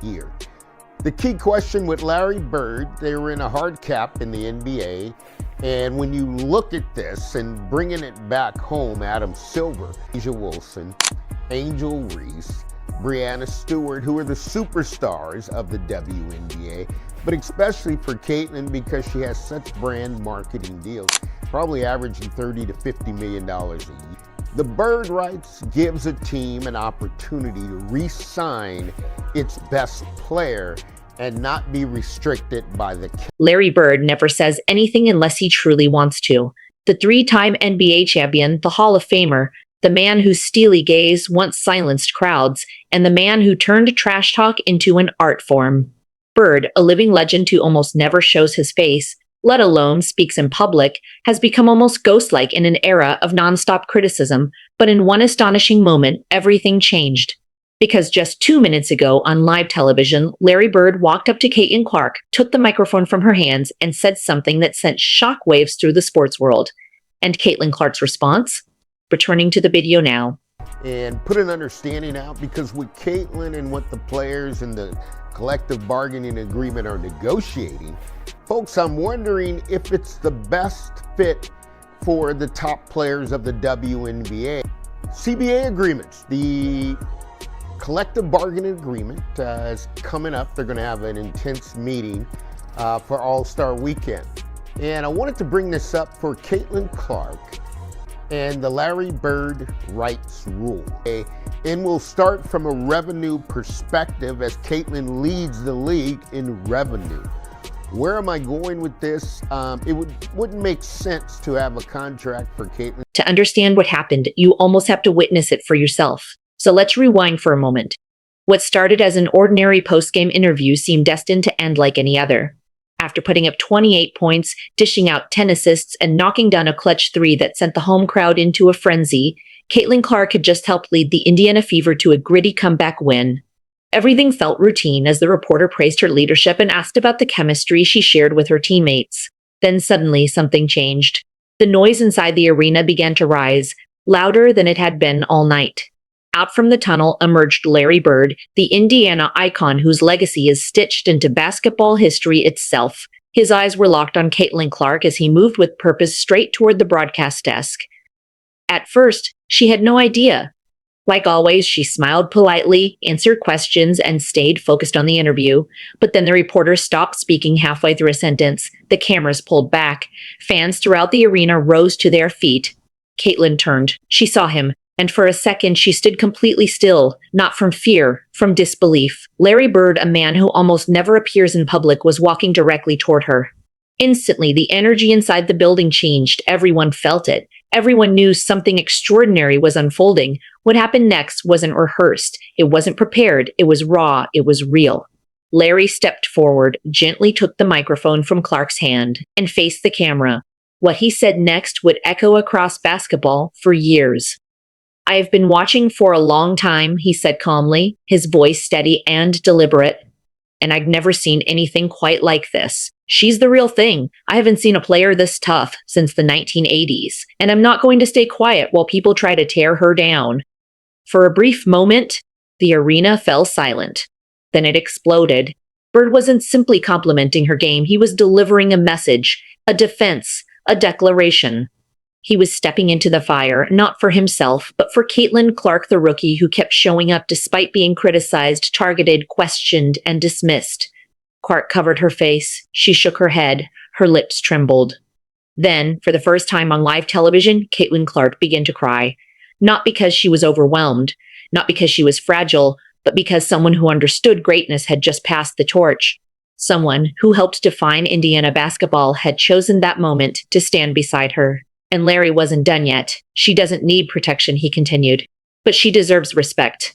year. The key question with Larry Bird, they were in a hard cap in the NBA. And when you look at this and bringing it back home, Adam Silver, Asia Wilson, Angel Reese, Breanna Stewart, who are the superstars of the WNBA, but especially for Caitlin because she has such brand marketing deals, probably averaging $30 to $50 million a year. The bird rights gives a team an opportunity to re-sign its best player and not be restricted by the... Larry Bird never says anything unless he truly wants to. The three-time NBA champion, the Hall of Famer, the man whose steely gaze once silenced crowds, and the man who turned trash talk into an art form. Bird, a living legend who almost never shows his face, let alone speaks in public, has become almost ghost-like in an era of nonstop criticism, but in one astonishing moment, everything changed. Because just 2 minutes ago on live television, Larry Bird walked up to Caitlin Clark, took the microphone from her hands, and said something that sent shockwaves through the sports world. And Caitlin Clark's response? Returning to the video now. And put an understanding out, because with Caitlin and what the players and the collective bargaining agreement are negotiating, folks, I'm wondering if it's the best fit for the top players of the WNBA. CBA agreements, the collective bargaining agreement is coming up. They're going to have an intense meeting for All-Star Weekend. And I wanted to bring this up for Caitlin Clark and the Larry Bird rights rule. And we'll start from a revenue perspective as Caitlin leads the league in revenue. Where am I going with this? It wouldn't make sense to have a contract for Caitlin. To understand what happened, you almost have to witness it for yourself. So let's rewind for a moment. What started as an ordinary post-game interview seemed destined to end like any other. After putting up 28 points, dishing out 10 assists, and knocking down a clutch three that sent the home crowd into a frenzy, Caitlin Clark had just helped lead the Indiana Fever to a gritty comeback win. Everything felt routine as the reporter praised her leadership and asked about the chemistry she shared with her teammates. Then suddenly, something changed. The noise inside the arena began to rise, louder than it had been all night. Out from the tunnel emerged Larry Bird, the Indiana icon whose legacy is stitched into basketball history itself. His eyes were locked on Caitlin Clark as he moved with purpose straight toward the broadcast desk. At first, she had no idea. Like always, she smiled politely, answered questions, and stayed focused on the interview. But then the reporter stopped speaking halfway through a sentence. The cameras pulled back. Fans throughout the arena rose to their feet. Caitlin turned. She saw him. And for a second, she stood completely still, not from fear, from disbelief. Larry Bird, a man who almost never appears in public, was walking directly toward her. Instantly, the energy inside the building changed. Everyone felt it. Everyone knew something extraordinary was unfolding. What happened next wasn't rehearsed. It wasn't prepared. It was raw. It was real. Larry stepped forward, gently took the microphone from Clark's hand, and faced the camera. What he said next would echo across basketball for years. "I have been watching for a long time," he said calmly, his voice steady and deliberate. "And I've never seen anything quite like this. She's the real thing. I haven't seen a player this tough since the 1980s, and I'm not going to stay quiet while people try to tear her down." For a brief moment, the arena fell silent. Then it exploded. Bird wasn't simply complimenting her game. He was delivering a message, a defense, a declaration. He was stepping into the fire, not for himself, but for Caitlin Clark, the rookie who kept showing up despite being criticized, targeted, questioned, and dismissed. Clark covered her face. She shook her head. Her lips trembled. Then, for the first time on live television, Caitlin Clark began to cry. Not because she was overwhelmed, not because she was fragile, but because someone who understood greatness had just passed the torch. Someone who helped define Indiana basketball had chosen that moment to stand beside her. And Larry wasn't done yet. "She doesn't need protection," he continued, "but she deserves respect.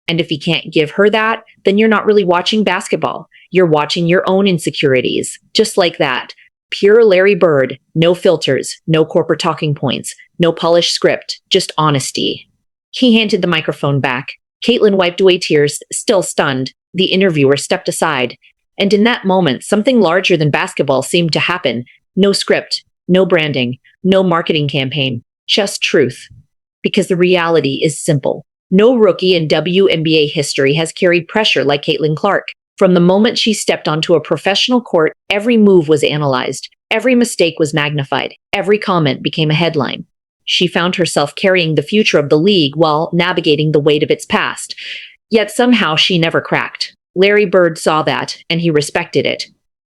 And if you can't give her that, then you're not really watching basketball. You're watching your own insecurities." Just like that. Pure Larry Bird. No filters, no corporate talking points, no polished script, just honesty. He handed the microphone back. Caitlin wiped away tears, still stunned. The interviewer stepped aside. And in that moment, something larger than basketball seemed to happen. No script, no branding, no marketing campaign, just truth. Because the reality is simple. No rookie in WNBA history has carried pressure like Caitlin Clark. From the moment she stepped onto a professional court, every move was analyzed, every mistake was magnified, every comment became a headline. She found herself carrying the future of the league while navigating the weight of its past. Yet somehow she never cracked. Larry Bird saw that, and he respected it.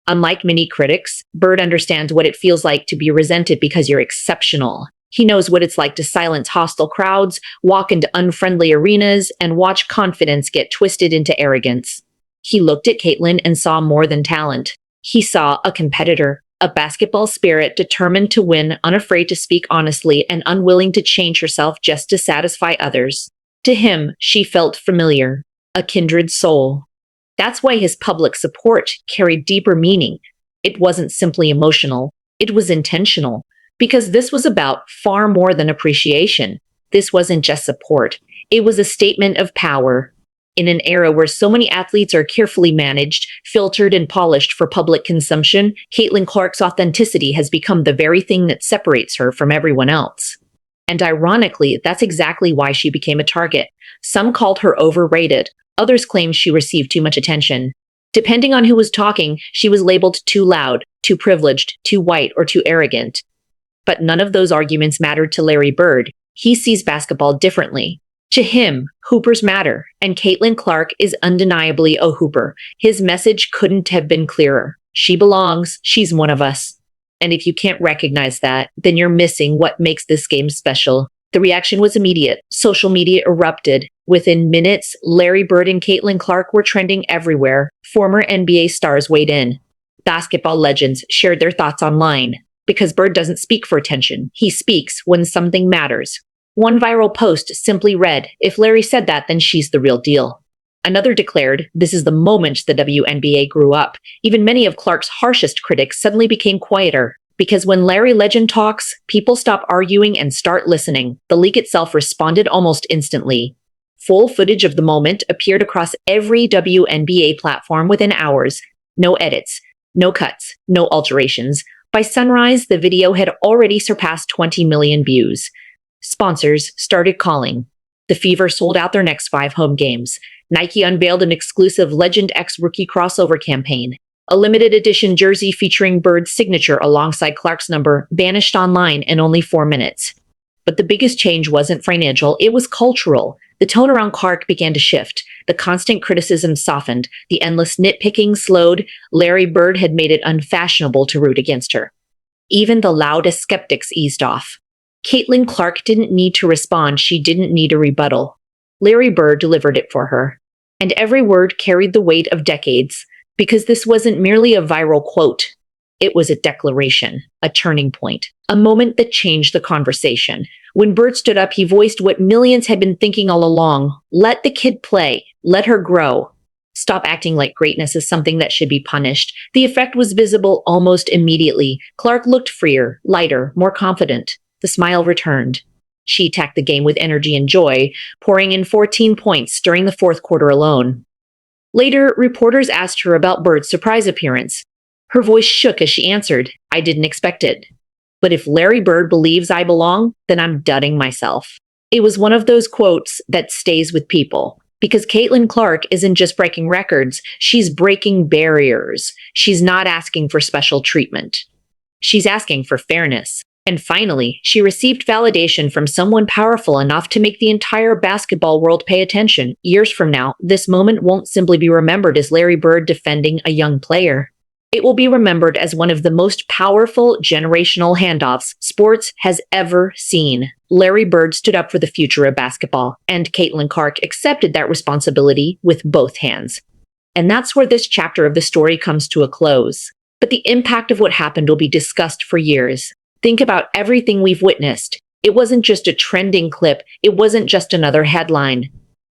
Unlike many critics, Bird understands what it feels like to be resented because you're exceptional. He knows what it's like to silence hostile crowds, walk into unfriendly arenas, and watch confidence get twisted into arrogance. He looked at Caitlin and saw more than talent. He saw a competitor, a basketball spirit determined to win, unafraid to speak honestly, and unwilling to change herself just to satisfy others. To him, she felt familiar, a kindred soul. That's why his public support carried deeper meaning. It wasn't simply emotional, it was intentional. Because this was about far more than appreciation. This wasn't just support. It was a statement of power. In an era where so many athletes are carefully managed, filtered, and polished for public consumption, Caitlin Clark's authenticity has become the very thing that separates her from everyone else. And ironically, that's exactly why she became a target. Some called her overrated. Others claimed she received too much attention. Depending on who was talking, she was labeled too loud, too privileged, too white, or too arrogant. But none of those arguments mattered to Larry Bird. He sees basketball differently. To him, hoopers matter, and Caitlin Clark is undeniably a hooper. His message couldn't have been clearer. She belongs, she's one of us. And if you can't recognize that, then you're missing what makes this game special. The reaction was immediate. Social media erupted. Within minutes, Larry Bird and Caitlin Clark were trending everywhere. Former NBA stars weighed in. Basketball legends shared their thoughts online. Because Bird doesn't speak for attention. He speaks when something matters. One viral post simply read, "If Larry said that, then she's the real deal." Another declared, "This is the moment the WNBA grew up." Even many of Clark's harshest critics suddenly became quieter. Because when Larry Legend talks, people stop arguing and start listening. The league itself responded almost instantly. Full footage of the moment appeared across every WNBA platform within hours. No edits, no cuts, no alterations. By sunrise, the video had already surpassed 20 million views. Sponsors started calling. The Fever sold out their next 5 home games. Nike unveiled an exclusive Legend X rookie crossover campaign. A limited edition jersey featuring Bird's signature alongside Clark's number vanished online in only 4 minutes. But the biggest change wasn't financial, it was cultural. The tone around Clark began to shift. The constant criticism softened. The endless nitpicking slowed. Larry Bird had made it unfashionable to root against her. Even the loudest skeptics eased off. Caitlin Clark didn't need to respond. She didn't need a rebuttal. Larry Bird delivered it for her. And every word carried the weight of decades, because this wasn't merely a viral quote. It was a declaration, a turning point, a moment that changed the conversation. When Bird stood up, he voiced what millions had been thinking all along. Let the kid play. Let her grow. Stop acting like greatness is something that should be punished. The effect was visible almost immediately. Clark looked freer, lighter, more confident. The smile returned. She attacked the game with energy and joy, pouring in 14 points during the fourth quarter alone. Later, reporters asked her about Bird's surprise appearance. Her voice shook as she answered, "I didn't expect it. But if Larry Bird believes I belong, then I'm dudding myself." It was one of those quotes that stays with people. Because Caitlin Clark isn't just breaking records, she's breaking barriers. She's not asking for special treatment. She's asking for fairness. And finally, she received validation from someone powerful enough to make the entire basketball world pay attention. Years from now, this moment won't simply be remembered as Larry Bird defending a young player. It will be remembered as one of the most powerful generational handoffs sports has ever seen. Larry Bird stood up for the future of basketball, and Caitlin Clark accepted that responsibility with both hands. And that's where this chapter of the story comes to a close. But the impact of what happened will be discussed for years. Think about everything we've witnessed. It wasn't just a trending clip. It wasn't just another headline.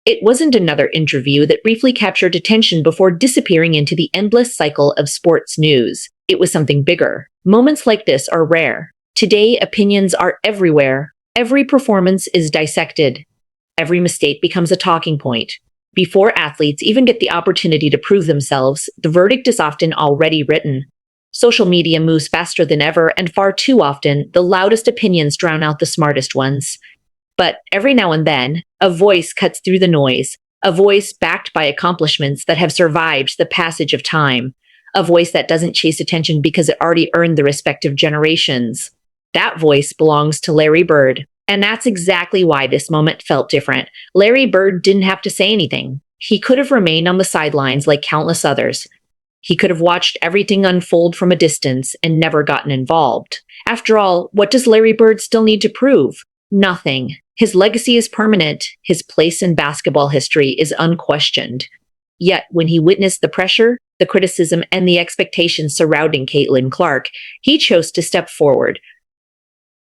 It wasn't another interview that briefly captured attention before disappearing into the endless cycle of sports news. It was something bigger. Moments like this are rare. Today, opinions are everywhere. Every performance is dissected. Every mistake becomes a talking point. Before athletes even get the opportunity to prove themselves, the verdict is often already written. Social media moves faster than ever, and far too often, the loudest opinions drown out the smartest ones. But every now and then, a voice cuts through the noise, a voice backed by accomplishments that have survived the passage of time, a voice that doesn't chase attention because it already earned the respect of generations. That voice belongs to Larry Bird. And that's exactly why this moment felt different. Larry Bird didn't have to say anything. He could have remained on the sidelines like countless others. He could have watched everything unfold from a distance and never gotten involved. After all, what does Larry Bird still need to prove? Nothing. His legacy is permanent. His place in basketball history is unquestioned. Yet, when he witnessed the pressure, the criticism, and the expectations surrounding Caitlin Clark, he chose to step forward.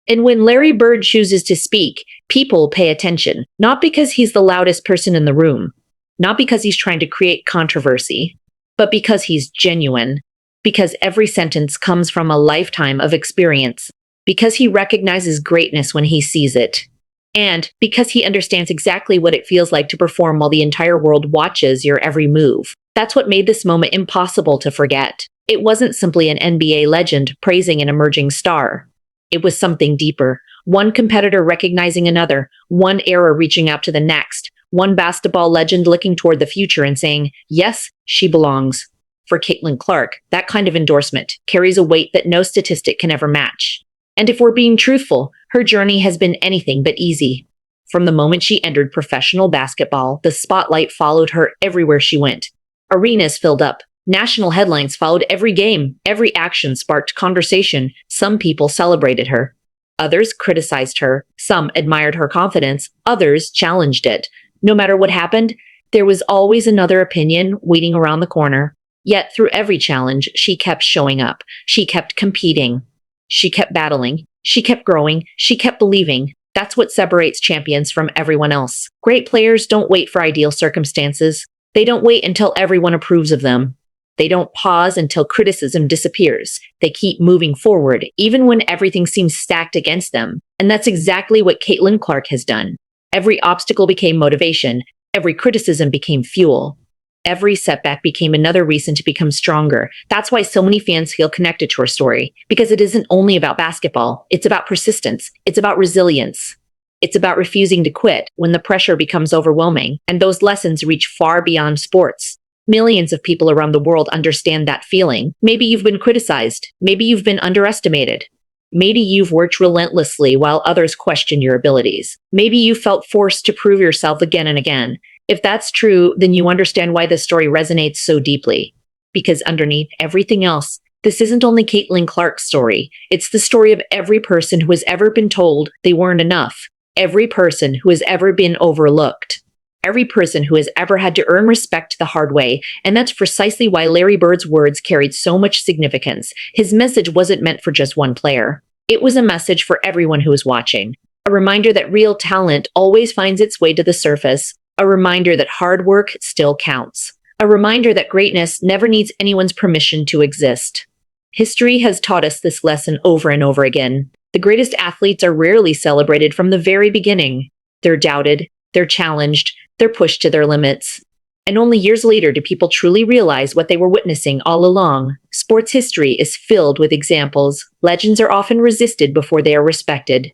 And when Larry Bird chooses to speak, people pay attention, not because he's the loudest person in the room, not because he's trying to create controversy, but because he's genuine, because every sentence comes from a lifetime of experience, because he recognizes greatness when he sees it, and because he understands exactly what it feels like to perform while the entire world watches your every move. That's what made this moment impossible to forget. It wasn't simply an NBA legend praising an emerging star. It was something deeper. One competitor recognizing another, one era reaching out to the next, one basketball legend looking toward the future and saying, yes, she belongs. For Caitlin Clark, that kind of endorsement carries a weight that no statistic can ever match. And if we're being truthful, her journey has been anything but easy. From the moment she entered professional basketball, the spotlight followed her everywhere she went. Arenas filled up. National headlines followed every game. Every action sparked conversation. Some people celebrated her. Others criticized her. Some admired her confidence. Others challenged it. No matter what happened, there was always another opinion waiting around the corner. Yet through every challenge, she kept showing up. She kept competing. She kept battling. She kept growing. She kept believing. That's what separates champions from everyone else. Great players don't wait for ideal circumstances. They don't wait until everyone approves of them. They don't pause until criticism disappears. They keep moving forward, even when everything seems stacked against them. And that's exactly what Caitlin Clark has done. Every obstacle became motivation. Every criticism became fuel. Every setback became another reason to become stronger. That's why so many fans feel connected to her story, because it isn't only about basketball. It's about persistence. It's about resilience. It's about refusing to quit when the pressure becomes overwhelming, and those lessons reach far beyond sports. Millions of people around the world understand that feeling. Maybe you've been criticized. Maybe you've been underestimated. Maybe you've worked relentlessly while others question your abilities. Maybe you felt forced to prove yourself again and again. If that's true, then you understand why this story resonates so deeply. Because underneath everything else, this isn't only Caitlin Clark's story. It's the story of every person who has ever been told they weren't enough. Every person who has ever been overlooked. Every person who has ever had to earn respect the hard way. And that's precisely why Larry Bird's words carried so much significance. His message wasn't meant for just one player. It was a message for everyone who was watching. A reminder that real talent always finds its way to the surface. A reminder that hard work still counts. A reminder that greatness never needs anyone's permission to exist. History has taught us this lesson over and over again. The greatest athletes are rarely celebrated from the very beginning. They're doubted, they're challenged, they're pushed to their limits. And only years later do people truly realize what they were witnessing all along. Sports history is filled with examples. Legends are often resisted before they are respected.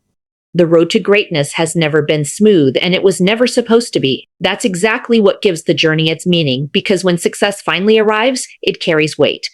The road to greatness has never been smooth, and it was never supposed to be. That's exactly what gives the journey its meaning, because when success finally arrives, it carries weight.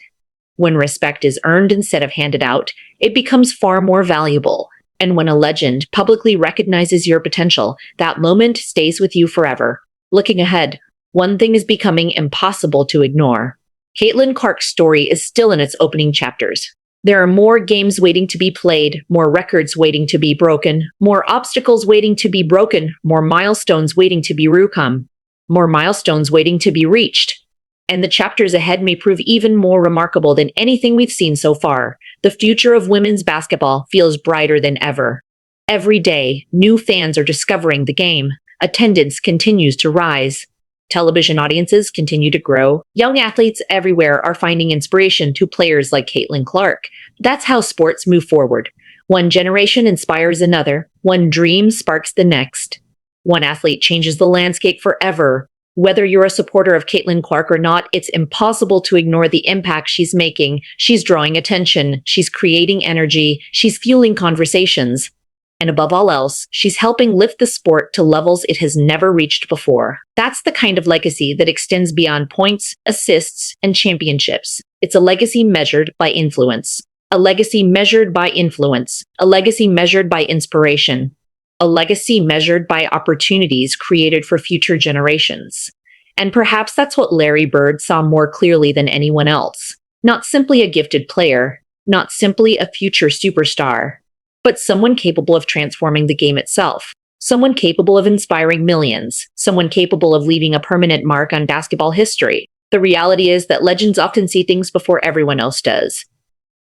When respect is earned instead of handed out, it becomes far more valuable. And when a legend publicly recognizes your potential, that moment stays with you forever. Looking ahead, one thing is becoming impossible to ignore. Caitlin Clark's story is still in its opening chapters. There are more games waiting to be played, more records waiting to be broken, more obstacles waiting to be broken, more milestones waiting to be recome, more milestones waiting to be reached. And the chapters ahead may prove even more remarkable than anything we've seen so far. The future of women's basketball feels brighter than ever. Every day, new fans are discovering the game. Attendance continues to rise. Television audiences continue to grow. Young athletes everywhere are finding inspiration to players like Caitlin Clark. That's how sports move forward. One generation inspires another. One dream sparks the next. One athlete changes the landscape forever. Whether you're a supporter of Caitlin Clark or not, it's impossible to ignore the impact she's making. She's drawing attention. She's creating energy. She's fueling conversations. And above all else, she's helping lift the sport to levels it has never reached before. That's the kind of legacy that extends beyond points, assists, and championships. It's a legacy measured by influence. A legacy measured by influence. A legacy measured by inspiration. A legacy measured by opportunities created for future generations. And perhaps that's what Larry Bird saw more clearly than anyone else. Not simply a gifted player, not simply a future superstar, but someone capable of transforming the game itself. Someone capable of inspiring millions. Someone capable of leaving a permanent mark on basketball history. The reality is that legends often see things before everyone else does.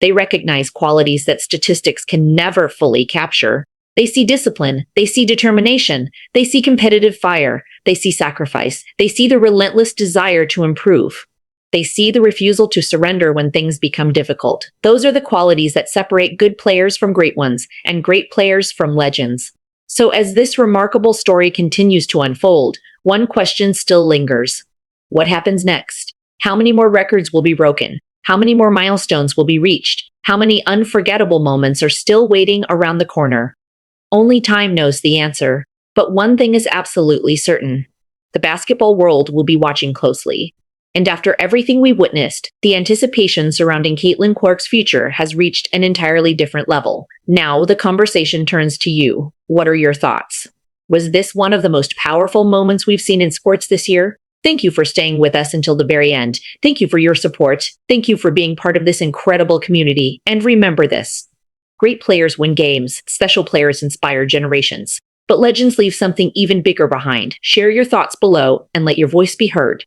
They recognize qualities that statistics can never fully capture. They see discipline. They see determination. They see competitive fire. They see sacrifice. They see the relentless desire to improve. They see the refusal to surrender when things become difficult. Those are the qualities that separate good players from great ones, and great players from legends. So as this remarkable story continues to unfold, one question still lingers. What happens next? How many more records will be broken? How many more milestones will be reached? How many unforgettable moments are still waiting around the corner? Only time knows the answer. But one thing is absolutely certain. The basketball world will be watching closely. And after everything we've witnessed, the anticipation surrounding Caitlin Clark's future has reached an entirely different level. Now the conversation turns to you. What are your thoughts? Was this one of the most powerful moments we've seen in sports this year? Thank you for staying with us until the very end. Thank you for your support. Thank you for being part of this incredible community. And remember this. Great players win games. Special players inspire generations. But legends leave something even bigger behind. Share your thoughts below and let your voice be heard.